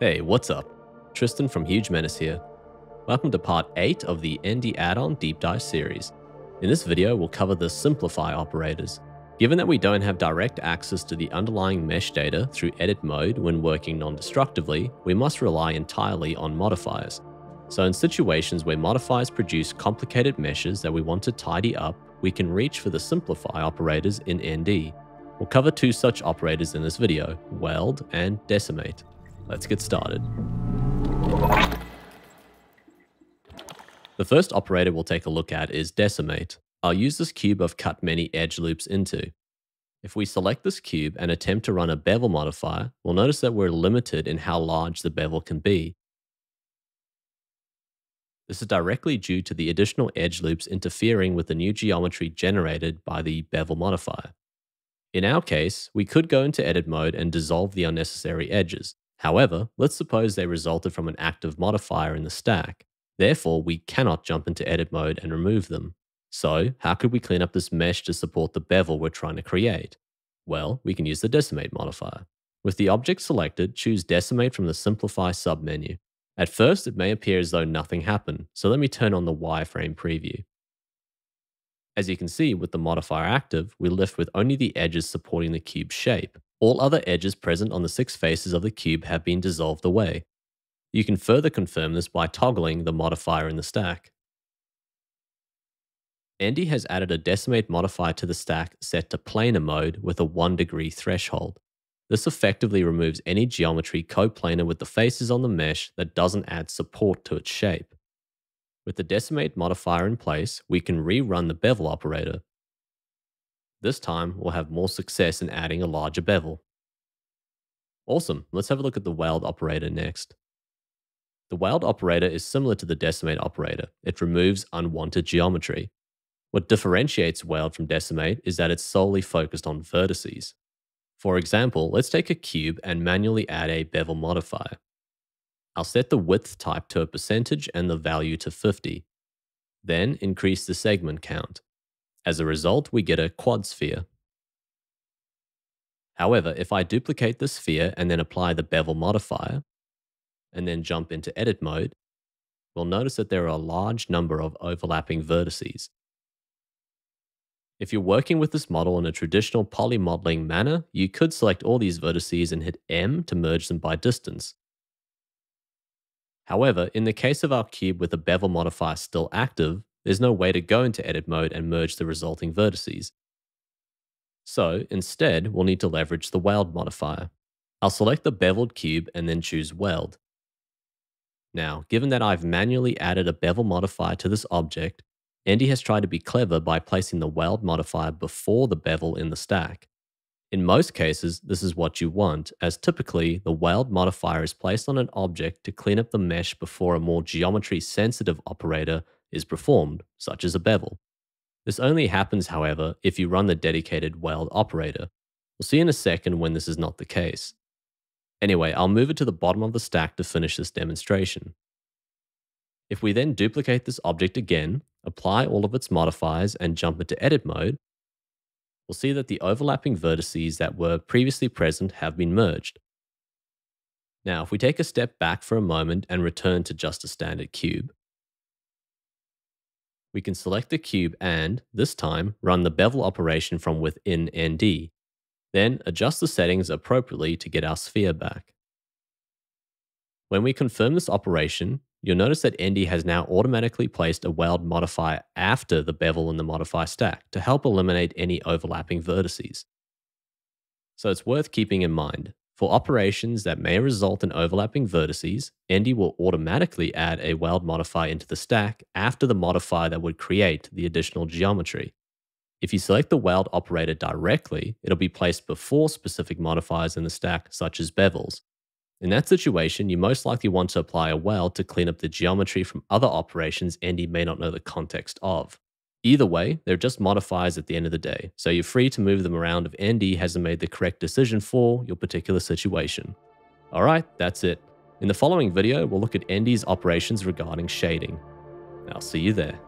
Hey, what's up? Tristan from Huge Menace here. Welcome to part 8 of the ND add-on deep dive series. In this video, we'll cover the simplify operators. Given that we don't have direct access to the underlying mesh data through edit mode when working non-destructively, we must rely entirely on modifiers. So in situations where modifiers produce complicated meshes that we want to tidy up, we can reach for the simplify operators in ND. We'll cover two such operators in this video, Weld and Decimate. Let's get started. The first operator we'll take a look at is Decimate. I'll use this cube I've cut many edge loops into. If we select this cube and attempt to run a bevel modifier, we'll notice that we're limited in how large the bevel can be. This is directly due to the additional edge loops interfering with the new geometry generated by the bevel modifier. In our case, we could go into edit mode and dissolve the unnecessary edges. However, let's suppose they resulted from an active modifier in the stack. Therefore, we cannot jump into edit mode and remove them. So, how could we clean up this mesh to support the bevel we're trying to create? Well, we can use the Decimate modifier. With the object selected, choose Decimate from the Simplify submenu. At first, it may appear as though nothing happened, so let me turn on the wireframe preview. As you can see, with the modifier active, we're left with only the edges supporting the cube shape. All other edges present on the 6 faces of the cube have been dissolved away. You can further confirm this by toggling the modifier in the stack. Andy has added a Decimate modifier to the stack set to planar mode with a 1° threshold. This effectively removes any geometry coplanar with the faces on the mesh that doesn't add support to its shape. With the Decimate modifier in place, we can rerun the bevel operator. This time, we'll have more success in adding a larger bevel. Awesome, let's have a look at the Weld operator next. The Weld operator is similar to the Decimate operator. It removes unwanted geometry. What differentiates Weld from Decimate is that it's solely focused on vertices. For example, let's take a cube and manually add a bevel modifier. I'll set the width type to a percentage and the value to 50. Then increase the segment count. As a result, we get a quad sphere. However, if I duplicate the sphere and then apply the bevel modifier, and then jump into edit mode, we'll notice that there are a large number of overlapping vertices. If you're working with this model in a traditional polymodeling manner, you could select all these vertices and hit M to merge them by distance. However, in the case of our cube with the bevel modifier still active, there's no way to go into edit mode and merge the resulting vertices. So instead, we'll need to leverage the Weld modifier. I'll select the beveled cube and then choose Weld. Now, given that I've manually added a bevel modifier to this object, Andy has tried to be clever by placing the Weld modifier before the bevel in the stack. In most cases, this is what you want, as typically the Weld modifier is placed on an object to clean up the mesh before a more geometry-sensitive operator is performed, such as a bevel. This only happens, however, if you run the dedicated Weld operator. We'll see in a second when this is not the case. Anyway, I'll move it to the bottom of the stack to finish this demonstration. If we then duplicate this object again, apply all of its modifiers and jump into edit mode, we'll see that the overlapping vertices that were previously present have been merged. Now, if we take a step back for a moment and return to just a standard cube, we can select the cube and, this time, run the bevel operation from within ND. Then adjust the settings appropriately to get our sphere back. When we confirm this operation, you'll notice that ND has now automatically placed a Weld modifier after the bevel in the modify stack to help eliminate any overlapping vertices. So it's worth keeping in mind. For operations that may result in overlapping vertices, ND will automatically add a Weld modifier into the stack after the modifier that would create the additional geometry. If you select the Weld operator directly, it'll be placed before specific modifiers in the stack, such as bevels. In that situation, you most likely want to apply a Weld to clean up the geometry from other operations ND may not know the context of. Either way, they're just modifiers at the end of the day, so you're free to move them around if ND hasn't made the correct decision for your particular situation. Alright, that's it. In the following video, we'll look at ND's operations regarding shading. I'll see you there.